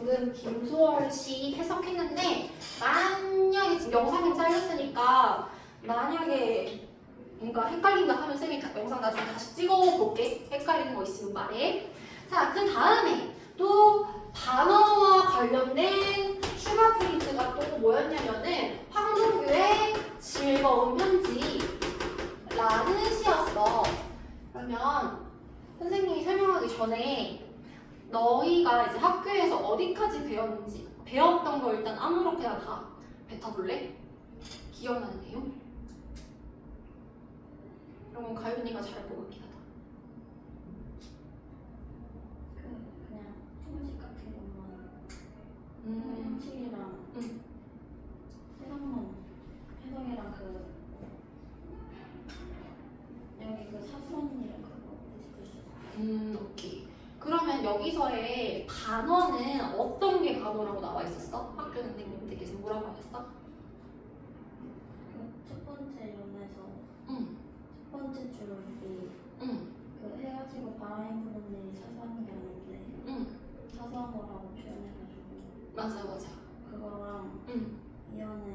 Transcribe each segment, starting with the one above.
방금 김소월 씨 해석했는데 만약에 지금 영상이 잘렸으니까 만약에 뭔가 헷갈린다 하면 쌤이 영상 나중에 다시 찍어볼게. 헷갈리는 거 있으면 말해. 자, 그 다음에 또 단어와 관련된 추가 프린트가 또 뭐였냐면은 황동규의 즐거운 편지라는 시였어. 그러면 선생님이 설명하기 전에 너희가 이제 학교에서 어디까지 배웠는지 배웠던 거 일단 아무렇게나 다 뱉어볼래? 기억나는 내용? 그러면 가윤이가 잘할 것 같긴 하다. 그냥 형식 같은 것만 형식이랑 해석만 해석이랑 여기 사수언니랑 그거 오케이. 그러면 여기서의 반어는 어떤 게 반어라고 나와 있었어? 학교 선생님들께서 뭐라고 하셨어? 첫 번째 연에서 첫 번째 줄이 해가지고 바람이 부는 일이 사소한 게 아닌데 사소한 거라고 표현해가지고 맞아. 그거랑 이연에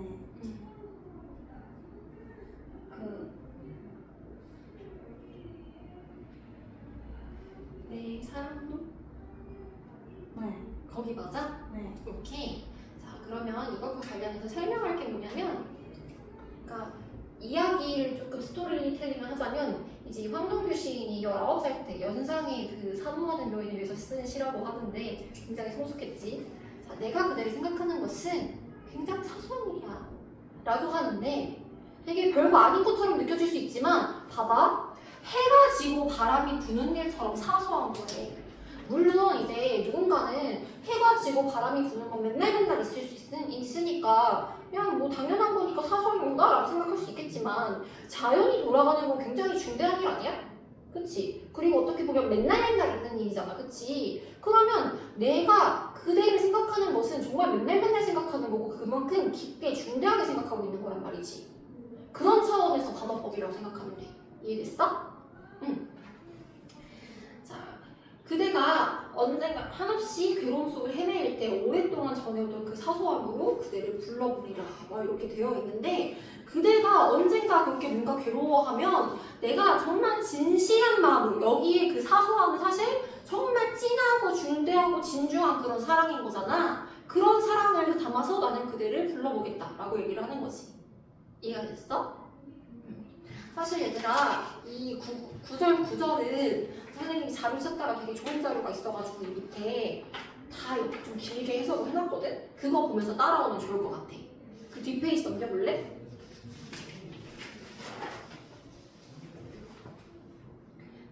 내 사랑도? 네. 거기 맞아? 네. 오케이. 자, 그러면 이것과 관련해서 설명할 게 뭐냐면, 그러니까 이야기를 조금 스토리텔링을 하자면, 이제 황동규 시인이 19살 때 연상의 그 사모하는 여인을 위해서 쓴 시라고 하던데 굉장히 성숙했지. 자, 내가 그대를 생각하는 것은 굉장히 사소한 일이야 라고 하는데 되게 별거 아닌 것처럼 느껴질 수 있지만 봐봐. 해가 지고 바람이 부는 일처럼 사소한 거래. 물론 이제 누군가는 해가 지고 바람이 부는 건 맨날 있을 수 있으니까 그냥 뭐 당연한 거니까 사소한 건가? 라고 생각할 수 있겠지만 자연이 돌아가는 건 굉장히 중대한 일 아니야? 그치? 그리고 어떻게 보면 맨날 있는 일이잖아. 그치? 그러면 내가 그대를 생각하는 것은 정말 맨날 생각하는 거고 그만큼 깊게 중대하게 생각하고 있는 거란 말이지. 그런 차원에서 반어법이라고 생각하면 돼. 이해됐어? 응. 자, 그대가 언젠가 한없이 괴로움 속을 헤매일 때 오랫동안 전해오던 그 사소함으로 그대를 불러보리라 막 이렇게 되어 있는데 그대가 언젠가 그렇게 뭔가 괴로워하면 내가 정말 진실한 마음으로 여기에 그 사소함은 사실 정말 진하고 중대하고 진중한 그런 사랑인 거잖아. 그런 사랑을 담아서 나는 그대를 불러보겠다 라고 얘기를 하는 거지. 이해가 됐어? 사실 얘들아 이 9절 9절은 선생님이 자료 찾다가 되게 좋은 자료가 있어가지고 이 밑에 다 이렇게 좀 길게 해석을 해놨거든? 그거 보면서 따라오면 좋을 것 같아. 그 뒷페이지 넘겨볼래?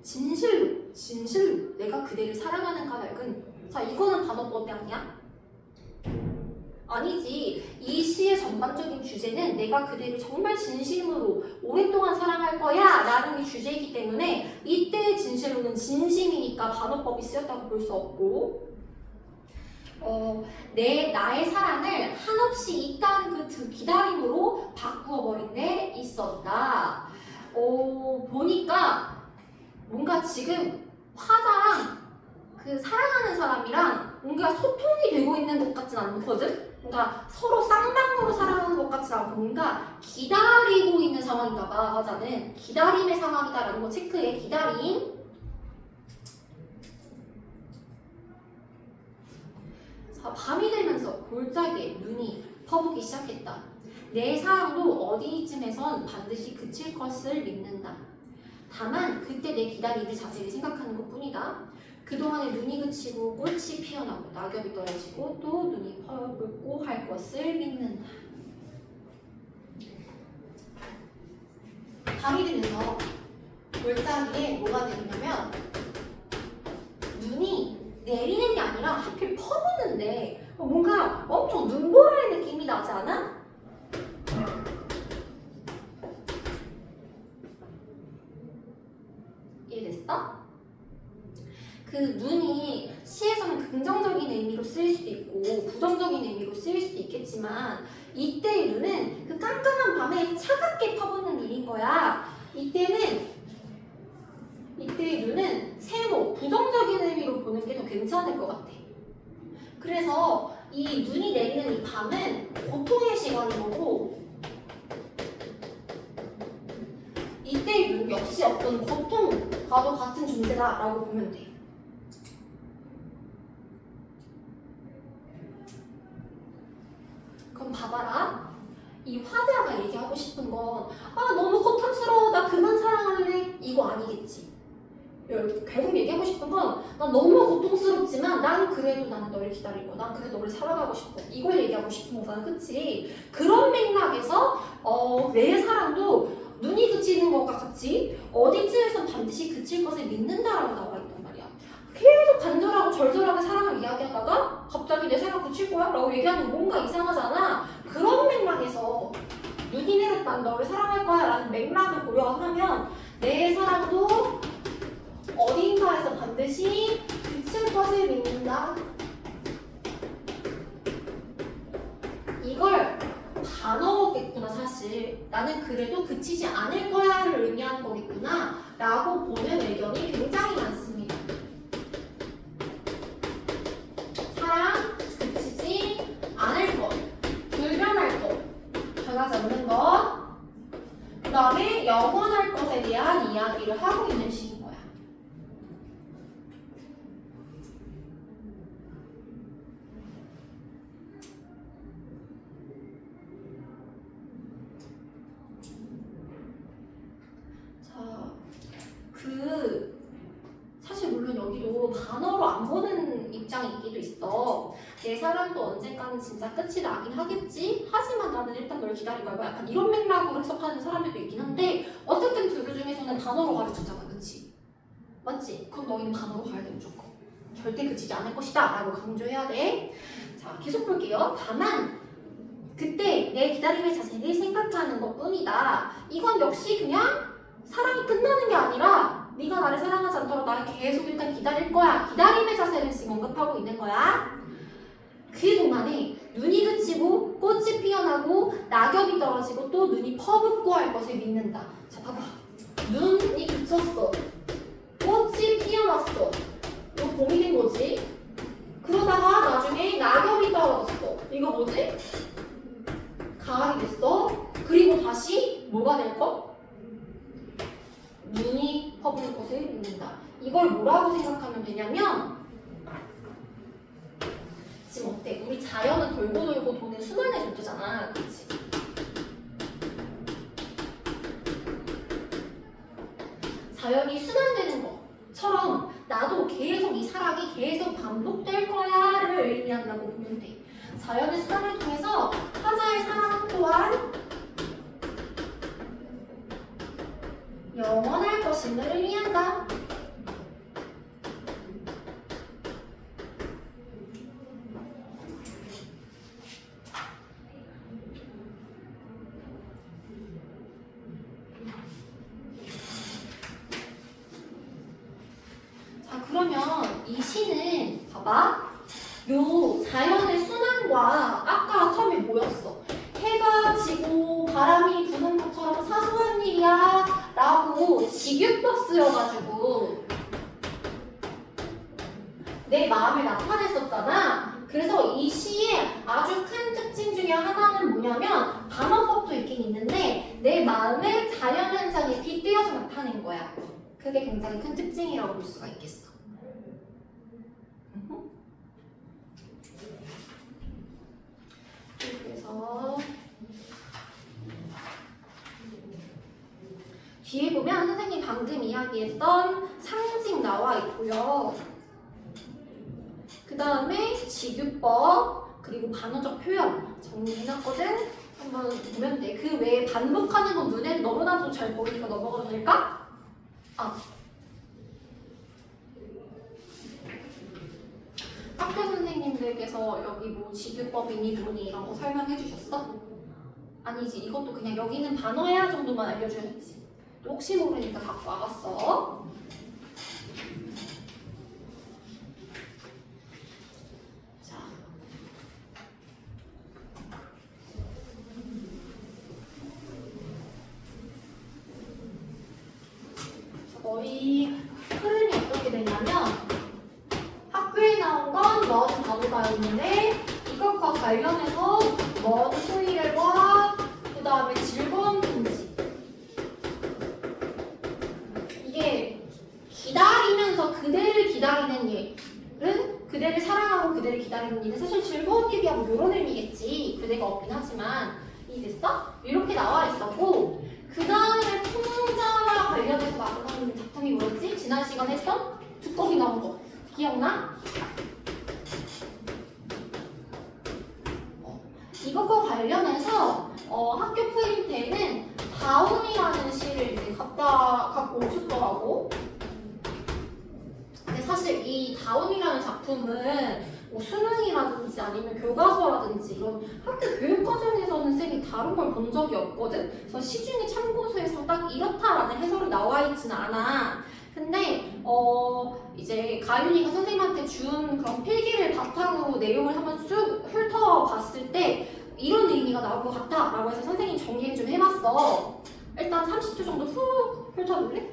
진실로 내가 그대를 사랑하는 까닭은 자 이거는 반어법이 아니야? 아니지. 이 시의 전반적인 주제는 내가 그대를 정말 진심으로 오랫동안 사랑할 거야 라는 게 주제이기 때문에 이때의 진실로는 진심이니까 반어법이 쓰였다고 볼 수 없고 나의 사랑을 한없이 이딴 그 기다림으로 바꾸어버린 데 있었다. 보니까 뭔가 지금 화자랑 그 사랑하는 사람이랑 뭔가 소통이 되고 있는 것 같진 않거든? 뭔가 서로 쌍방으로 사랑하는 것 같지 않고 뭔가 기다리고 있는 상황인가 봐. 화자는 기다림의 상황이다라는 거 체크해. 기다림. 자, 밤이 되면서 골짜기에 눈이 퍼붓기 시작했다. 내 사랑도 어디쯤에선 반드시 그칠 것을 믿는다. 다만 그때 내 기다리를 자세히 생각하는 것뿐이다. 그동안에 눈이 그치고 꽃이 피어나고 낙엽이 떨어지고 또 눈이 퍼붓고 할 것을 믿는다. 밤이 되면서 골짜기에 뭐가 되냐면 눈이 내리는 게 아니라 하필 퍼붓는데 뭔가 엄청 눈보라의 느낌이 나지 않아? 이해됐어? 그 눈이 시에서는 긍정적인 의미로 쓰일 수도 있고 부정적인 의미로 쓰일 수도 있겠지만 이때의 눈은 그 깜깜한 밤에 차갑게 퍼붓는 눈인 거야. 이때의 눈은 세모, 부정적인 의미로 보는 게 더 괜찮을 것 같아. 그래서 이 눈이 내리는 이 밤은 고통의 시간인 거고 이때 눈 역시 어떤 고통과도 같은 존재다라고 보면 돼. 그럼 봐봐라. 이 화자가 얘기하고 싶은 건 너무 고통스러워 나 그만 사랑할래 이거 아니겠지. 결국 얘기하고 싶은 건 난 너무 고통스럽지만 난 그래도 나는 너를 기다릴 거야. 난 그래도 너를 사랑하고 싶어. 이걸 얘기하고 싶은 거잖아. 그치? 그런 맥락에서 내 사랑도 눈이 그치는 것과 같이 어디쯤에선 반드시 그칠 것을 믿는다라고 나와 있단 말이야. 계속 간절하고 절절하게 사랑을 이야기하다가 갑자기 내 사랑 그칠 거야? 라고 얘기하면 뭔가 이상하잖아. 그런 맥락에서 눈이 내렸다 너를 사랑할 거야 라는 맥락을 고려하면 내 사랑도 어딘가에서 반드시 그칠 것을 믿는다. 이걸 단어겠구나 사실. 나는 그래도 그치지 않을 거야를 의미하는 거겠구나 라고 보는 의견이 굉장히 많습니다. 사랑, 그치지 않을 것, 불변할 것, 변하지 않는 것, 그 다음에 영원할 것에 대한 이야기를 하고 있는 시인 거야. 사실 물론 여기도 단어로 안 보는 입장이 있기도 있어. 내 사랑도 언젠가는 진짜 끝이 나긴 하겠지? 하지만 나는 일단 널 기다릴 거야. 약간 이런 맥락으로 해석하는 사람들도 있긴 한데 어쨌든 둘 중에서는 단어로 가르쳤잖아. 그치? 맞지? 그럼 너희는 단어로 가야 돼 무조건. 절대 그치지 않을 것이다 라고 강조해야 돼. 자, 계속 볼게요. 다만 그때 내 기다림의 자세를 생각하는 것 뿐이다. 이건 역시 그냥 사랑이 끝나는 게 아니라 네가 나를 사랑하지 않도록 나를 계속 일단 기다릴 거야. 기다림의 자세를 지금 언급하고 있는 거야. 그 동안에 눈이 그치고 꽃이 피어나고 낙엽이 떨어지고 또 눈이 퍼붓고 할 것을 믿는다. 자, 봐봐. 눈이 그쳤어. 꽃이 피어났어. 이거 봄이 된 거지. 그러다가 나중에 낙엽이 떨어졌어. 이거 뭐지? 가을이 됐어. 그리고 다시 뭐가 될 거? 눈이 퍼부을 것을 믿는다. 이걸 뭐라고 생각하면 되냐면 지금 어때? 우리 자연은 돌고 돌고 도는 순환의 존재잖아. 그치? 자연이 순환되는 것처럼 나도 계속 이 사랑이 계속 반복될 거야를 의미한다고 보면 돼. 자연의 순환을 통해서 화자의 사랑 또한 영원할 것임을 의미한다. 자, 그러면 이 시는 봐봐. 요 자연의 순환과 아까 처음에 뭐였어? 해가 지고 바람이 부는 것처럼 사소한 일이야 라고 직유법 쓰여가지고 내 마음을 나타냈었잖아. 그래서 이 시의 아주 큰 특징 중에 하나는 뭐냐면 반어법도 있긴 있는데 내 마음을 자연현상에 빗대어서 나타낸 거야. 그게 굉장히 큰 특징이라고 볼 수가 있겠어. 그래서 뒤에 보면 선생님 방금 이야기했던 상징 나와 있고요. 그 다음에 직유법 그리고 반어적 표현 정리해놨거든. 한번 보면 돼. 그 외에 반복하는 건 눈에 너무나도 잘 보이니까 넘어가도 될까? 학교 선생님들께서 여기 뭐 직유법이니 뭐니 이런 거 설명해 주셨어? 아니지. 이것도 그냥 여기는 반어야 정도만 알려줘야지. 혹시 모르니까 갖고 와봤어. 자, 너희 흐름이 어떻게 되냐면 학교에 나온 건 너는 바로 문제가 있는데 이것과 관련해서 먼 토일과 그 다음에 즐거운 편지. 이게 기다리면서 그대를 기다리는 일은 그대를 사랑하고 그대를 기다리는 일은 사실 즐거운 일이야 뭐 이런 의미겠지. 그대가 없긴 하지만 이해됐어? 이렇게 나와 있었고 그 다음에 풍자와 관련해서 나왔던 작품이 뭐였지? 지난 시간에 했던 두꺼비 나온 거 기억나? 이것과 관련해서 학교 프린트에는 다운이라는 시를 이제 갖고 오셨더라고. 근데 사실 이 다운이라는 작품은 뭐 수능이라든지 아니면 교과서라든지 이런 학교 교육 과정에서는 쌤이 다룬 걸 본 적이 없거든. 그래서 시중에 참고서에서 딱 이렇다라는 해설이 나와 있지는 않아. 근데 이제 가윤이가 선생님한테 준 그런 필기를 바탕으로 내용을 한번 쭉 훑어봤을 때 이런 의미가 나올 것 같아 라고 해서 선생님이 정리를 좀 해봤어. 일단 30초 정도 훅 훑어볼래?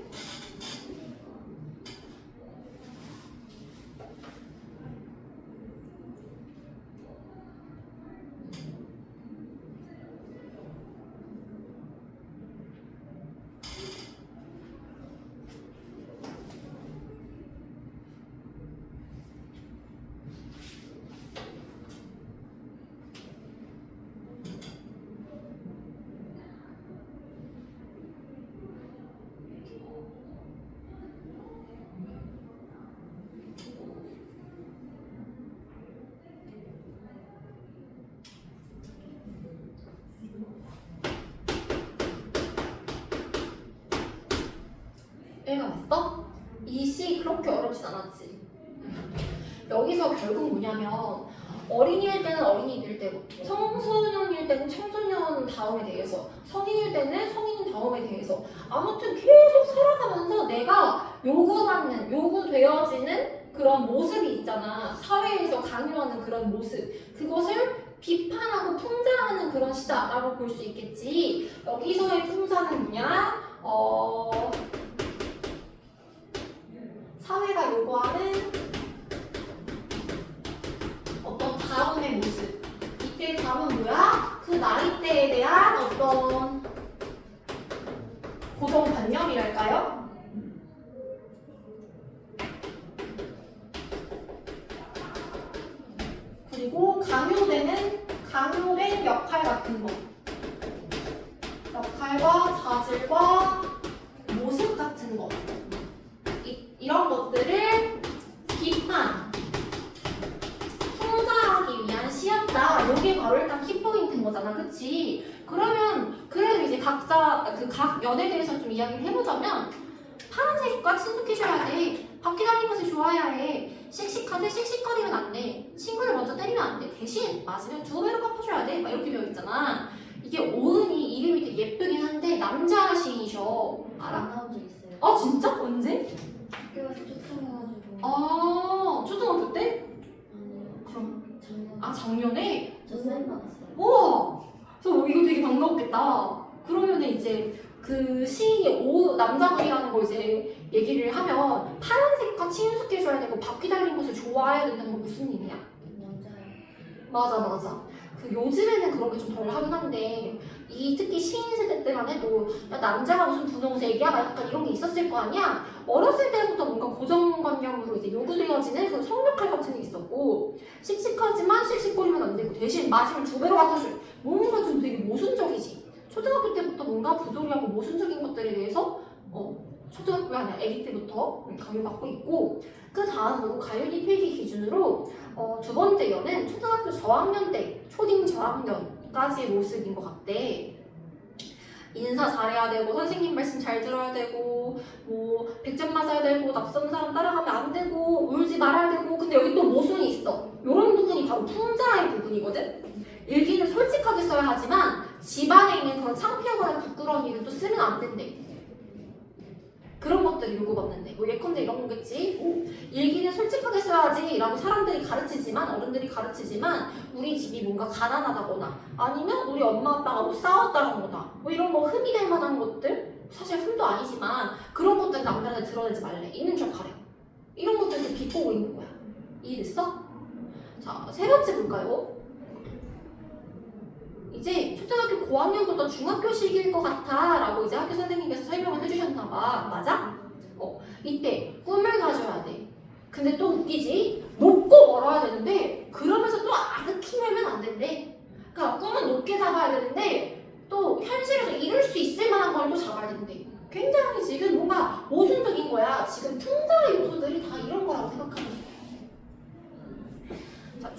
읽어봤어? 이 시 그렇게 어렵진 않았지. 여기서 결국 뭐냐면 어린이일 때는 어린이일 때고 청소년일 때는 청소년 다음에 대해서 성인일 때는 성인 다음에 대해서 아무튼 계속 살아가면서 내가 요구받는, 요구되어지는 그런 모습이 있잖아. 사회에서 강요하는 그런 모습. 그것을 비판하고 풍자하는 그런 시다라고 볼 수 있겠지. 여기서의 풍자는 뭐냐? 사회가 요구하는 어떤 다음의 모습. 이때 다음은 뭐야? 그 나이대에 대한 어떤 고정관념이랄까요? 그리고 강요된 역할 같은 거. 역할과 자질과 모습 같은 거. 이런 것들을 비판, 풍자하기 위한 시였다. 이게 바로 일단 키포인트인 거잖아. 그치? 그러면 그래도 이제 각자 각 연에 대해서 좀 이야기를 해보자면 파란색과 친숙해져야 돼. 바퀴 달린 것을 좋아해야 해. 씩씩한데 씩씩거리면 안 돼. 친구를 먼저 때리면 안 돼. 대신 맞으면 2배로 갚아줘야 돼. 막 이렇게 되어 있잖아. 이게 오은이 이름이 되게 예쁘긴 한데 남자 시인이셔. 알아? 안 나온 적 있어요. 아 진짜? 언제? 학교에서 초청해가지고. 아 초등학교 때? 아니요. 그럼 작년. 작년에? 저 사인 받았어요. 우와! 그래서 이거 되게 반가웠겠다. 그러면 이제 그 시인이 남자분이라는 걸 이제 얘기를 하면 파란색과 친숙해져야 되고 바퀴 달린 것을 좋아해야 된다는 건 무슨 의미야? 남자예요. 맞아. 그 요즘에는 그런 게 좀 덜 하긴 한데 특히 시인 세대 때만 해도 야, 남자가 무슨 분홍색이야? 막 약간 이런 게 있었을 거 아니야? 어렸을 때부터 뭔가 고정관념으로 이제 요구되어지는 그런 성역할 같은 게 있었고 씩씩하지만 씩씩거리면 안 되고 대신 맞으면 2배로 갖다줄 뭔가 좀 되게 모순적이지. 초등학교 때부터 뭔가 부조리하고 모순적인 것들에 대해서 초등학교가 아니라 아기 때부터 강요받고 있고 그 다음으로 가윤이 필기 기준으로 두 번째 연은 초등학교 저학년 때 초딩 저학년까지의 모습인 것 같대. 인사 잘해야 되고 선생님 말씀 잘 들어야 되고 뭐 100점 맞아야 되고 낯선 사람 따라가면 안 되고 울지 말아야 되고 근데 여기 또 모순이 있어. 이런 부분이 바로 풍자의 부분이거든. 일기는 솔직하게 써야 하지만 집안에 있는 그런 창피하거나 부끄러운 일은 또 쓰면 안 된대. 그런 것들이 요구받는데 뭐 예컨대 이런 거겠지. 일기는 솔직하게 써야지 라고 사람들이 가르치지만 어른들이 가르치지만 우리 집이 뭔가 가난하다거나 아니면 우리 엄마 아빠가 뭐 싸웠다거나 뭐 이런 거 흠이 될 만한 것들 사실 흠도 아니지만 그런 것들 남들한테 드러내지 말래. 있는 척 하래. 이런 것들도 비꼬고 있는 거야. 이해됐어? 자, 세 번째 볼까요? 이제 초등학교 고학년보다 중학교 시기일 것 같아 라고 이제 학교 선생님께서 설명을 해주셨나봐. 맞아? 이때 꿈을 가져야 돼. 근데 또 웃기지? 높고 멀어야 되는데 그러면서 또 아득히 멀면 안 된대. 그러니까 꿈은 높게 잡아야 되는데 또 현실에서 이룰 수 있을 만한 걸 또 잡아야 된대. 굉장히 지금 뭔가 모순적인 거야. 지금 풍자의 요소들이 다 이런 거라고 생각하면 돼. 자,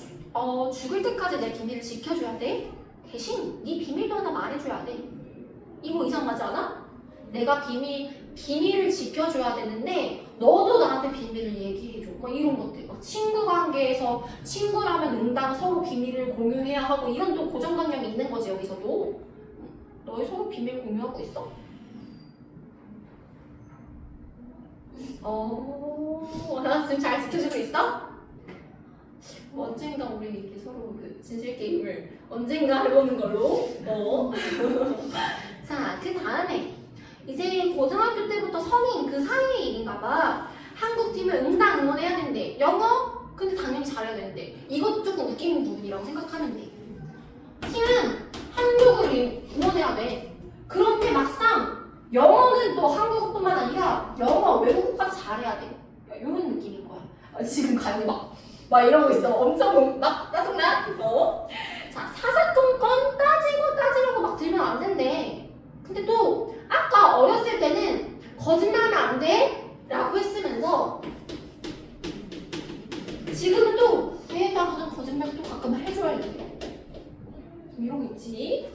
죽을 때까지 내 비밀을 지켜줘야 돼. 대신 네 비밀도 하나 말해줘야 돼. 이거 이상하지 않아? 내가 비밀을 지켜줘야 되는데 너도 나한테 비밀을 얘기해줘. 막 이런 것들. 막 친구 관계에서 친구라면 응당 서로 비밀을 공유해야 하고 이런 또 고정관념이 있는 거지 여기서도. 너희 서로 비밀 공유하고 있어? 나 지금 잘 지켜주고 있어? 언젠가 우리 이렇게 서로 그 진실 게임을 언젠가 해보는 걸로. 자, 그 다음에 이제 고등학교 때부터 성인 그 사이의 일인가 봐. 한국 팀을 응당 응원해야 된대. 영어? 근데 당연히 잘해야 되는데. 이것도 조금 웃기는 부분이라고 생각하면 돼. 팀은 한국을 응원해야 돼. 그런데 막상 영어는 또 한국어뿐만 아니라 영어, 외국어까지 잘해야 돼. 이런 느낌인 거야. 지금 가연이 막 이러고 있어. 엄청 막 짜증나? 자, 사사건건 따지고 막 들면 안 된대. 근데 또 아까 어렸을 때는 거짓말하면 안 돼 라고 했으면서 지금은 또 때에 따라서는 거짓말 또 가끔 해줘야 돼. 이러고 있지.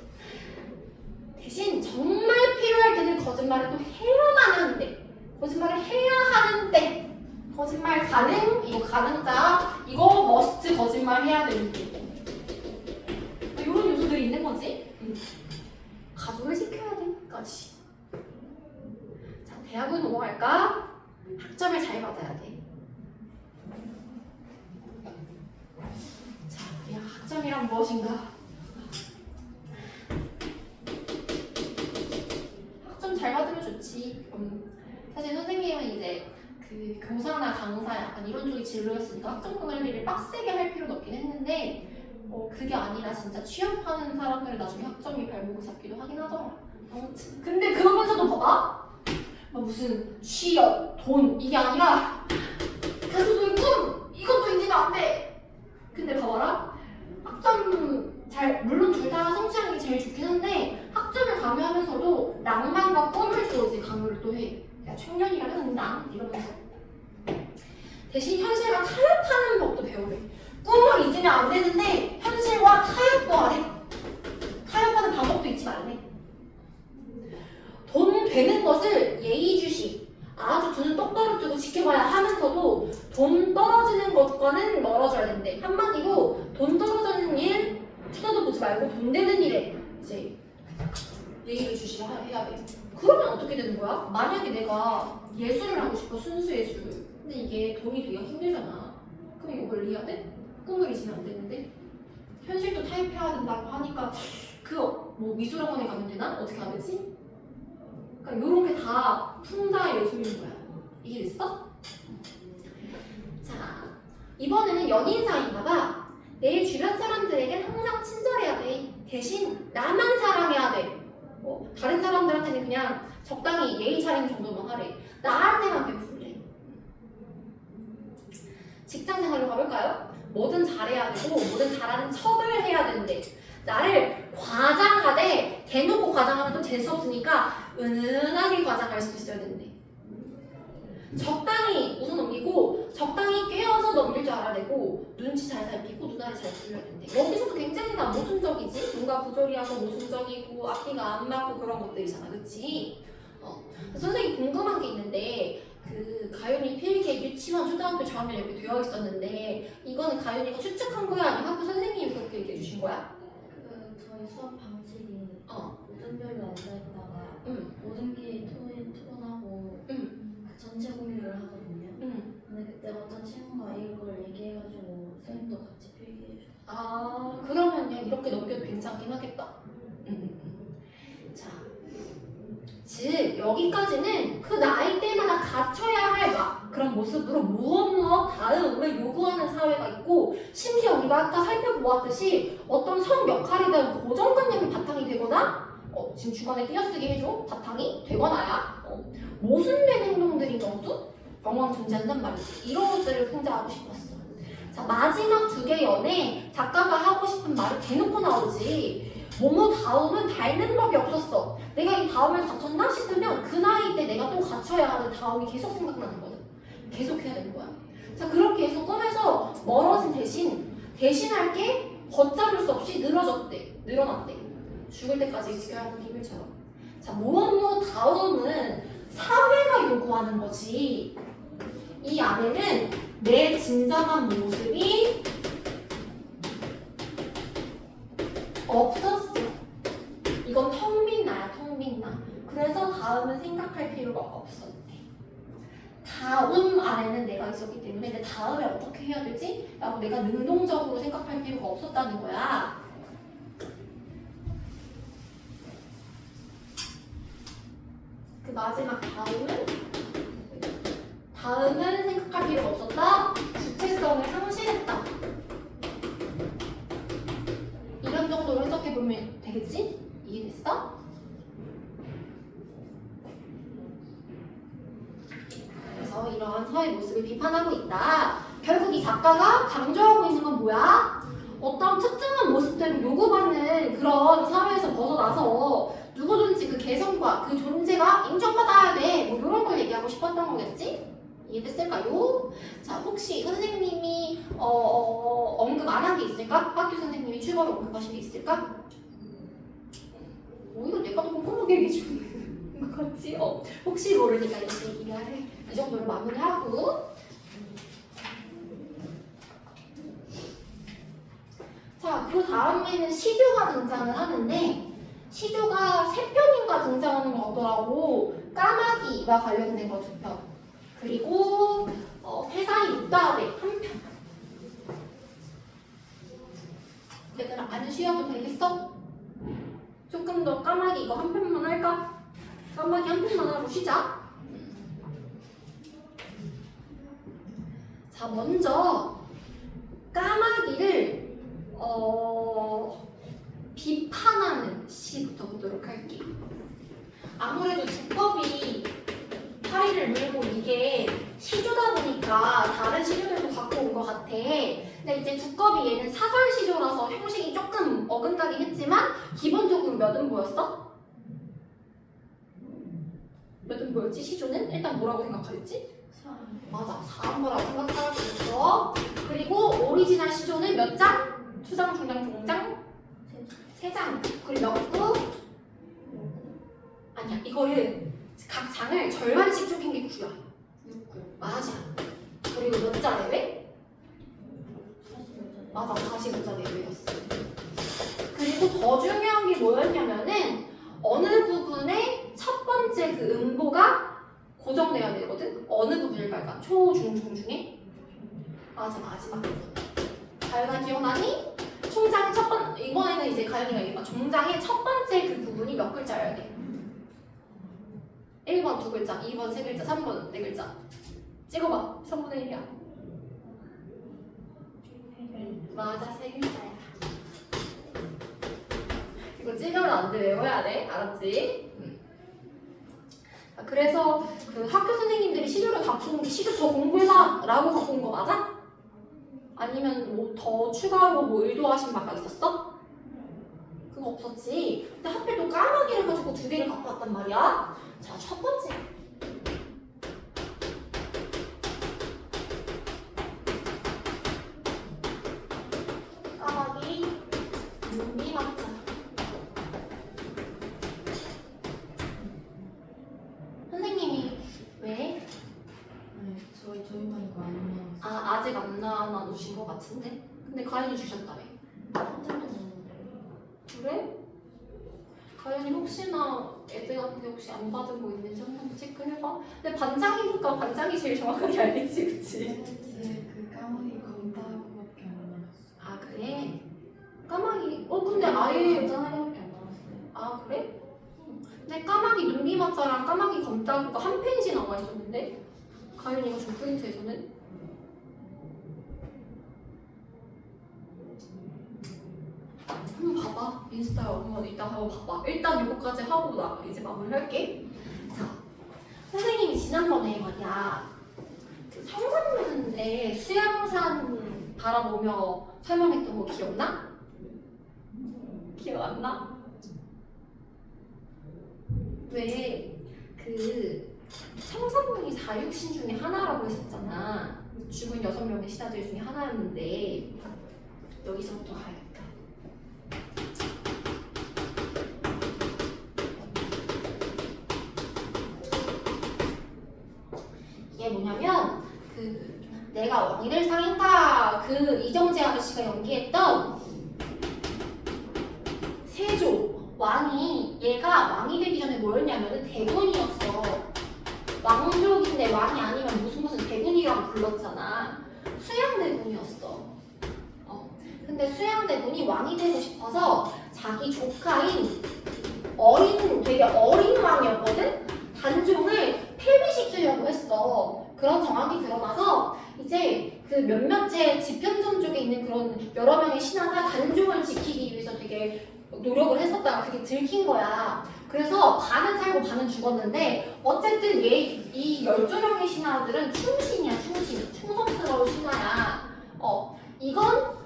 대신 정말 필요할 때는 거짓말을 또 해야만 하는데 거짓말을 해야 하는데 거짓말 가능? 이거 가능자 이거 머스트 거짓말 해야 되는데 이런 요소들이 있는 거지. 가족을 지켜야 돼까지. 자, 대학은 넘어갈까? 학점을 잘 받아야 돼. 자, 우리 학점이란 무엇인가? 학점 잘 받으면 좋지. 사실 선생님은 이제 그 교사나 강사 약간 이런 쪽이 진로였으니까 학점 관리를 빡세게 할 필요는 없긴 했는데 그게 아니라 진짜 취업하는 사람들 나중에 학점이 발목을 잡기도 하긴 하더라. 근데 그러면서도 봐봐. 무슨 취업, 돈 이게 아니라 가수소의 꿈! 이것도 인지는 안 돼! 근데 봐봐라. 학점 물론 둘 다 성취하는 게 제일 좋긴 한데 학점을 강요하면서도 낭만과 꿈을 또 이제 강요를 또 해. 야, 청년이라면 응당 이러면서. 대신 현실과 타협하는 법도 배우래. 꿈을 잊으면 안 되는데 현실과 타협도 하래. 타협하는 방법도 잊지 말래. 돈 되는 것을 예의주시 아주 두 눈 똑바로 뜨고 지켜봐야 하면서도 돈 떨어지는 것과는 멀어져야 된대. 한마디로 돈 떨어지는 일 쳐다도 보지 말고 돈 되는 일에 이제 예의를 주시라 해야 돼. 그러면 어떻게 되는 거야? 만약에 내가 예술을 하고 싶어, 순수 예술. 근데 이게 돈이 되기가 힘들잖아. 그럼 이거 멀리 해야 돼? 꿈을 잊으면 안 되는데? 현실도 타협해야 된다고 하니까 뭐 미술학원에 가면 되나? 어떻게 하면 되지? 그러니까 이런 게 다 풍자의 예술인 거야. 이해됐어? 자, 이번에는 연인 사이인가 봐. 내 주변 사람들에겐 항상 친절해야 돼. 대신 나만 사랑해야 돼. 다른 사람들한테는 그냥 적당히 예의 차리는 정도만 하래. 나한테만 베풀래. 직장 생활로 가볼까요? 뭐든 잘해야 되고 뭐든 잘하는 척을 해야 되는데 나를 과장하되 대놓고 과장하면 또 재수없으니까 은은하게 과장할 수 있어야 되는데 적당히 웃어 넘기고 적당히 깨어서 넘길 줄 알아야 되고 눈치 잘 살피고 누나를 잘 부려야 되는데 여기서도 굉장히 다 모순적이지. 뭔가 부조리하고 모순적이고 앞뒤가 안 맞고 그런 것들이잖아. 그치? 선생님 궁금한 게 있는데 그 가연이 필기 유치원 초등학교 저학년 이렇게 되어 있었는데 이거는 가연이가 추측한 거야? 아니면 학교 선생님이 그렇게 얘기해 주신 거야? 저희 수업 방식이 모든별로 앉아있다가 모든끼리 토론하고 전체 공유를 하거든요. 근데 그때 어떤 친구가 이걸 얘기해가지고 선생님도 같이 필기해주셨어요. 그러면 이렇게 넘겨도 괜찮긴 하겠다. 자, 즉 여기까지는 그 나이 때마다 갖춰야 할 그런 그런 모습으로 무엇 다음을 요구하는 사회가 있고 심지어 우리가 아까 살펴보았듯이 어떤 성 역할에 대한 고정관념이 바탕이 되거나 지금 중간에 띄어쓰기 해줘 바탕이 되거나야 모순된 행동들이 너도 영광 존재한단 말이지. 이런 것들을 풍자하고 싶었어. 자 마지막 두 개 연에 작가가 하고 싶은 말을 대놓고 나오지. 뭐뭐 다음은 닳는 법이 없었어. 내가 이 다음을 갖췄나 싶으면 그 나이 때 내가 또 갖춰야 하는 다음이 계속 생각나는 거든. 계속 해야 되는 거야. 자 그렇게 해서 꿈에서 멀어진 대신할 게 걷잡을 수 없이 늘어났대. 죽을 때까지 지켜야 하는 비밀처럼. 자 무엇 다음은 사회가 요구하는 거지. 이 안에는 내 진정한 모습이 없었어. 이건 텅 빈 나야, 텅 빈 나. 그래서 다음은 생각할 필요가 없었대. 다음 안에는 내가 있었기 때문에 내 다음에 어떻게 해야 되지? 라고 내가 능동적으로 생각할 필요가 없었다는 거야. 그 마지막 다음은 생각할 필요가 없었다. 구체성을 상실했다. 이런 정도로 해석해보면 되겠지? 이해됐어? 그래서 이러한 사회 모습을 비판하고 있다. 결국 이 작가가 강조하고 있는 건 뭐야? 어떤 특정한 모습들을 요구받는 그런 사회에서 벗어나서 누구든지 그 개성과 그 존재가 인정받아야 돼. 뭐 이런 걸 얘기하고 싶었던 거겠지? 이해됐을까요? 자, 혹시 선생님이 언급 안 한 게 있을까? 학교 선생님이 추가로 언급하신 게 있을까? 오히려 내가 더 꼼꼼하게 얘기해 주는 것 같지? 혹시 모르니까 이렇게 얘기를 이 정도로 마무리하고 자, 그 다음에는 시조가 등장을 하는데 시조가 3편인가 등장하는 거더라고. 까마귀와 관련된 거 2편. 그리고 태산이 육다대 1편. 얘들아 안 쉬어도 되겠어? 조금 더 까마귀 이거 1편만 할까? 까마귀 1편만 하고 쉬자. 자 먼저 까마귀를 비판하는 시부터 보도록 할게. 아무래도 주법이 파리를 물고 이게 시조다 보니까 다른 시조들도 갖고 온 것 같아. 근데 이제 두꺼비 얘는 사설 시조라서 형식이 조금 어긋나긴 했지만 기본적으로 몇은 뭐였어? 몇은 뭐였지? 시조는? 일단 뭐라고 생각하겠지? 맞아, 4한거라고 생각하고 있어. 그리고 오리지널 시조는 몇 장? 초장, 중장, 종장? 3장. 그리고 몇 구? 아니야, 이거를 각 장을 절반씩 쪼갠 게 9야. 6구. 맞아. 그리고 몇 자 내외? 맞아, 45자 내외였어. 그리고 더 중요한 게 뭐였냐면은 어느 부분에 첫 번째 그 음보가 고정돼야 되거든? 어느 부분일까? 초, 중, 종 중에? 맞아, 마지막 부분. 가연아 기억나니? 총장의 이번에는 이제 가연이가 얘기해봐. 종장의 첫 번째 그 부분이 몇 글자여야 돼? 1번 2글자, 2번 3글자, 3번 4글자. 찍어봐. 3분의 1이야. 맞아, 3글자야. 이거 찍으면 안 돼. 외워야 돼. 알았지? 그래서 그 학교 선생님들이 시조를 갖고 온 게 시조 저 공부해라 라고 갖고 온 거 맞아? 아니면 뭐 더 추가로 뭐 의도하신 바가 있었어? 그거 없었지. 근데 하필 또 까마귀를 가지고 2개를 갖고 왔단 말이야. 자, 첫 번째. 까마귀 눈비 맞자. 선생님이 왜? 네, 저희만 이거 안 나왔어요. 아, 아직 안 나눠주신 것 같은데? 근데 가연이 주셨다며. 한장도 없는데. 그래? 가연이 혹시나 애들한테 혹시 안 받은 거 있는지 한번 체크해봐. 근데 반장이니까 반장이 제일 정확하게 알겠지, 그치? 제 그 까마귀 검다고밖에 안 나왔어요. 아, 그래? 까마귀, 근데 아예. 간단하게밖에 안 나왔어요. 아, 그래? 근데 까마귀 눈비맞자랑 까마귀 검다구가 한 페이지 나와 있었는데? 가연이 이거 좀 프린트해서는 한번 봐봐. 인스타 한번 이따 한번 봐봐. 일단 이거까지 하고 나 이제 마무리할게. 자, 선생님이 지난번에 말이야 그 성산면에 수양산 바라보며 설명했던 거 기억나? 기억 안 나? 왜 그 성산문이 사육신 중에 하나라고 했었잖아. 죽은 6명의 신하들 중에 하나였는데 여기서부터 가야겠다. 이게 뭐냐면 그 내가 왕이 될 상인가 그 이정재 아저씨가 연기했던 세조 왕이 얘가 왕이 되기 전에 뭐였냐면은 대군이었어. 왕족인데 왕이 아니면 무슨 대군이라고 불렀잖아. 수양대군이었어. 근데 수양대군이 왕이 되고 싶어서 자기 조카인 되게 어린 왕이었거든? 단종을 폐위시키려고 했어. 그런 정황이 드러나서 이제 그 몇몇의 집현전 쪽에 있는 그런 여러 명의 신하가 단종을 지키기 위해서 되게 노력을 했었다가 그게 들킨 거야. 그래서 반은 살고 반은 죽었는데 어쨌든 이 12명의 신하들은 충신이야. 충성스러운 신하야. 이건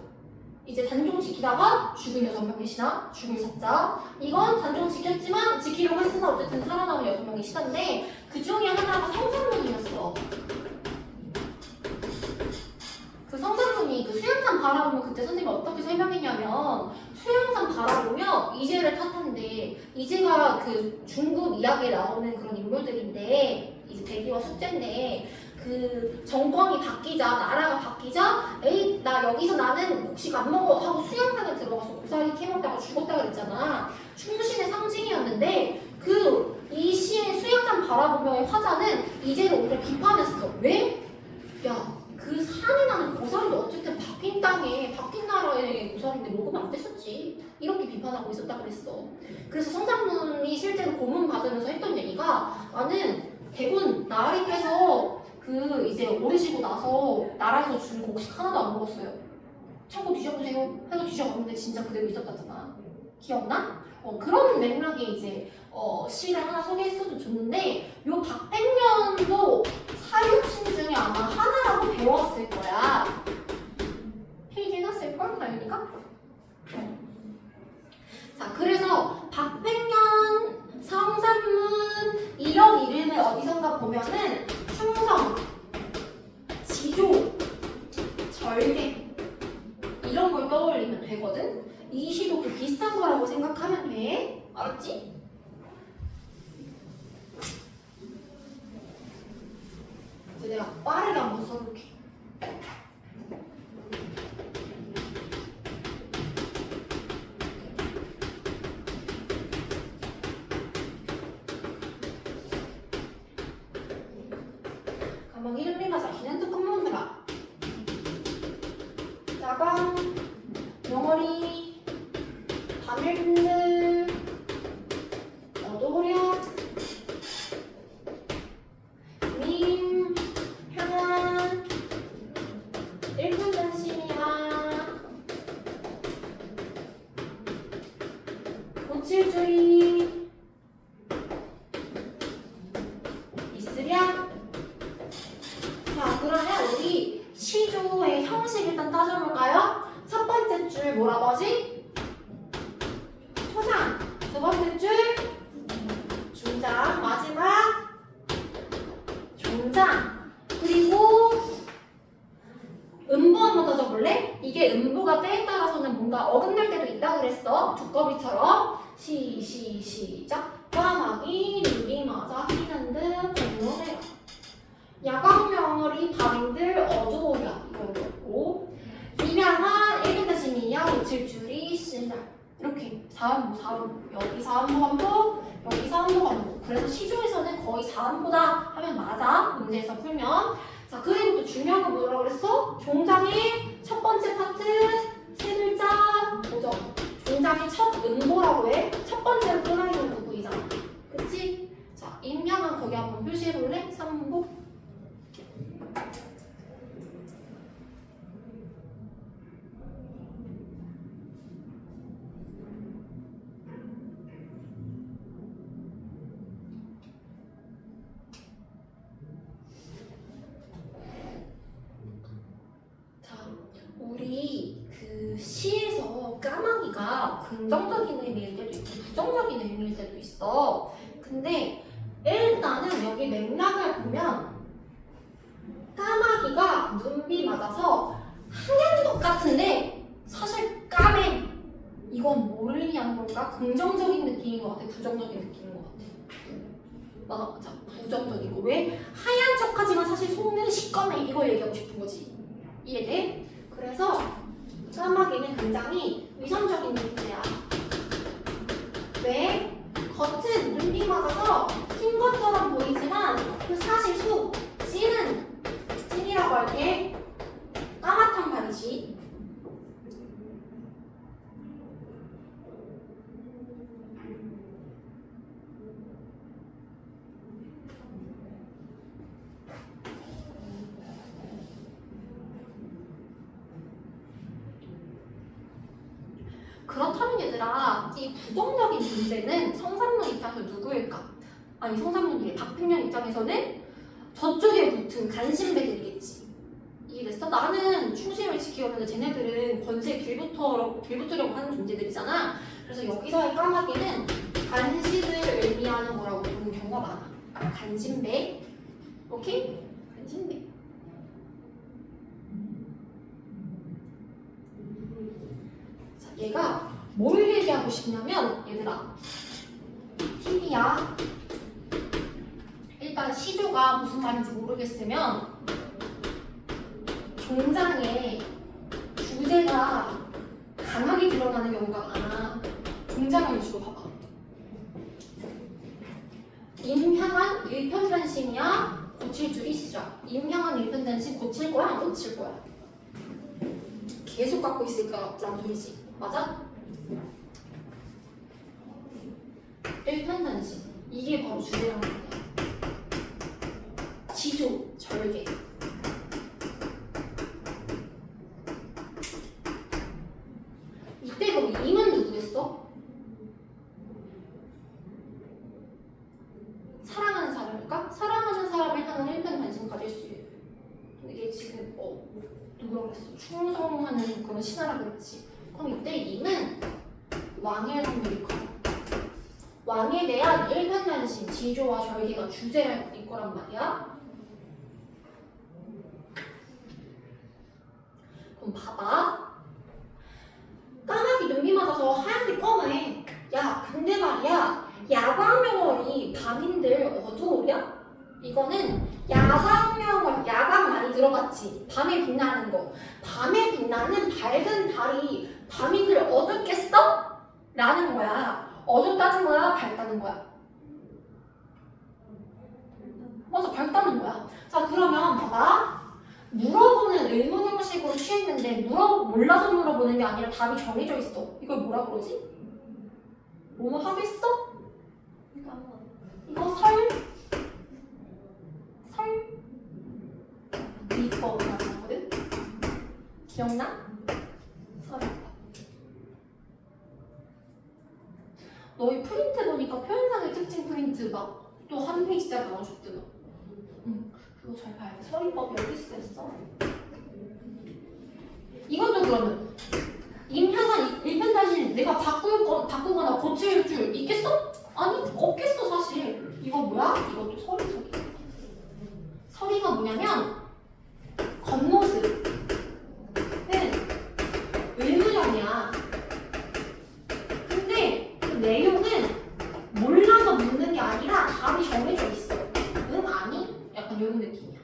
이제 단종 지키다가 죽은 6명의 신하, 죽을 석자. 이건 단종 지켰지만 지키려고 했으나 어쨌든 살아남은 6명의 신하인데 그 중에 하나가 성산문이었어. 그 성산문이 그 수양산 바라보면 그때 선생님이 어떻게 설명했냐면 수양산 바라보며 이재를 탓한대. 이재가 그 중국 이야기에 나오는 그런 인물들인데 이제 대기와 숙제인데 그 정권이 바뀌자 나라가 바뀌자 에이 나 여기서 나는 곡식 안 먹어 하고 수양산에 들어가서 고사리 캐먹다가 죽었다 그랬잖아. 충신의 상징이었는데 이 시의 수양산 바라보며의 화자는 이재를 오히려 비판했어. 왜? 야 그 산에 나는 고사리도 어쨌든 바뀐 땅에 바뀐 나라의 고사리인데 먹으면 안 됐었지. 이렇게 비판하고 있었다 그랬어. 그래서 성산문이 실제로 고문 받으면서 했던 얘기가 나는 대군 나으리께서 그 이제 오르시고 나서 나라에서 준 곡식 하나도 안 먹었어요. 참고 뒤져보세요. 해서 뒤져봤는데 진짜 그대로 있었다잖아. 기억나? 그런 맥락의 이제 시를 하나 소개했어도 좋는데 요 박백년도 사육신 중에 아마 하나라고 배웠을 거야. 페이지 해놨을걸? 가연이가? 자, 그래서 박백년, 성산문 이런 이름을 어디선가 보면은 충성, 지조, 절개 이런 걸 떠올리면 되거든? 이 시도 그 비슷한 거라고 생각하면 돼. 알았지? 이제 내가 빠르게 한번 써볼게. 가망 이름이가 자기는 또 끝문드라. 야광, 영어리, 밤일분들, 어도력, 님, 향한, 일분전심이야, 고칠주의, 있으랴. 자, 그러면 우리 시조의 형식 일단 따져볼까요? 첫 번째 줄 뭐라고 하지? 초장. 두 번째 줄 중장. 마지막 종장. 그리고 음부 한번 따져볼래? 이게 음부가 때에 따라서는 뭔가 어긋날 때도 있다고 그랬어. 두꺼비처럼. 시작. 까마귀, 누리마자, 희는드, 공룡해라. 야광명어리, 밤인들, 어두오랴. 이거였고 이명한, 일근다시미야, 오칠줄이, 신랄. 이렇게 4음보, 여기 4음보 반복, 여기 4음보 반복. 그래서 시조에서는 거의 4음보다 하면 맞아. 문제에서 풀면. 자, 그리고 또 중요한 거 뭐라고 그랬어? 종장의 첫 번째 파트, 세 글자, 보정. 종장의 첫 음보라고 해. 첫 번째로 끊어있는 그 부위잖아. 그치? 자, 임명한 거기 한번 표시해볼래? 3음보. 우리 그 시에서 까마귀가 긍정적인 의미일 때도 있고 부정적인 의미일 때도 있어. 근데 일단은 여기 맥락을 보면 까마귀가 눈비 맞아서 하얀 것 같은데 사실 까매. 이건 뭘 의미하는 걸까? 긍정적인 느낌인 것 같아? 부정적인 느낌인 것 같아? 맞아, 부정적인 거. 왜? 하얀 척하지만 사실 속내는 시꺼매. 이걸 얘기하고 싶은 거지. 이해돼? 그래서 까마귀는 굉장히 위선적인 존재야. 왜? 겉은 눈비 맞아서 흰 것처럼 보이지만 그 사실 속 찐이라고 할게 까맣단 말이지. 그렇다면 얘들아, 이 부정적인 존재는 성산문 입장에서 누구일까? 아니 성산문이래. 박필년 입장에서는 저쪽에 붙은 간신배들이겠지. 이해됐어? 나는 충심을 지키려는데 쟤네들은 권세에 빌붙으려고 하는 존재들이잖아. 그래서 여기서의 까마귀는 간신을 의미하는 거라고 보는 경우가 많아. 간신배. 오케이? 간신배. 얘가 뭘 얘기하고 싶냐면 얘들아 TV야. 일단 시조가 무슨 말인지 모르겠으면 종장에 주제가 강하게 드러나는 경우가 많아. 종장을 주고 봐봐. 임향한 일편단심이야? 고칠 줄 있으라. 임향한 일편단심 고칠 거야? 안 고칠 거야? 계속 갖고 있을까라는 소리지. 맞아? 일편단심. 이게 바로 주제라는 거야. 지조, 절개. 이때 그럼 임은 누구겠어? 사랑하는 사람일까? 사랑하는 사람을 향한 일편단심 가질 수 있는. 근데 얘 지금 누구라고 그랬어? 충성하는 그런 신하라 그랬지. 그럼 이때 임은 왕의 성별일 거야. 왕에 대한 일편단심, 지조와 절개가 주제일 거란 말이야. 그럼 봐봐. 까마귀 눈비 맞아서 하얀데 검해. 야, 근데 말이야. 야광명월이 밤인들 어두우랴? 이거는 야광명월, 야광 많이 들어봤지? 밤에 빛나는 거. 밤에 빛나는 밝은 달이 밤인들 어둡겠어? 라는 거야. 어둡다는 거야? 밝다는 거야? 맞아, 밝다는 거야. 자, 그러면 봐봐. 물어보는 의문 형식으로 취했는데 몰라서 물어보는 게 아니라 답이 정해져 있어. 이걸 뭐라 그러지? 뭐뭐 하겠어? 이거 설? 미법을 말하거든? 기억나? 설이다. 너희 프린트 보니까 표현상의 특징 프린트 막 또 한 페이지짜리 나눠줬더라. 응, 그거 잘 봐야 돼. 서리법 여기 쓰였어. 이것도 그러면 임향한 일편단심 내가 바꾸거나 고칠 줄 있겠어? 아니, 없겠어 사실. 이거 뭐야? 이것도 서리. 서리가 뭐냐면 겉모습은 의문형이야. 근데 그 내용은 몰라서 묻는 게 아니라 답이 정해져 있어. 응? 아니? 약간 이런 느낌이야.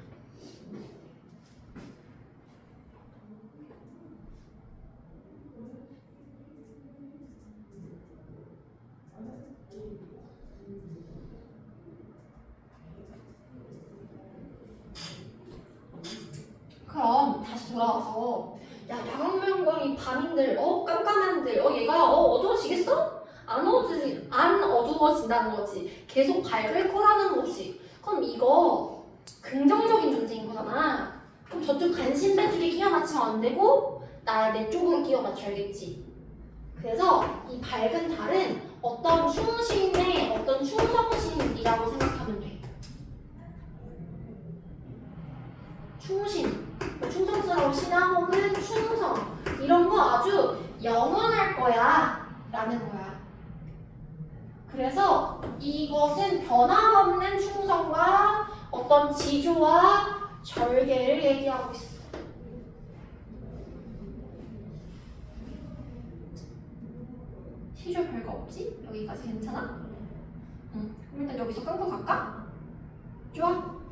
그럼 다시 돌아와서 야광명월이 밤인들 깜깜한들 얘가 어두워지겠어? 안 어두워진다는 거지. 계속 밝을 거라는 거지. 그럼 이거 긍정적인 존재인 거잖아. 그럼 저쪽 간신배 쪽에 끼워 맞추면 안 되고 내 쪽으로 끼워 맞춰야겠지. 그래서 이 밝은 달은 어떤 충신의 어떤 충성심이라고 생각하면 돼. 충신, 충성스러운 신하 혹은 충성. 이런 거 아주 영원할 거야 라는 거야. 그래서 이것은 변함없는 충성과 어떤 지조와 절개를 얘기하고 있어. 시조 별거 없지? 여기까지 괜찮아? 응. 그럼 일단 여기서 끊고 갈까? 좋아.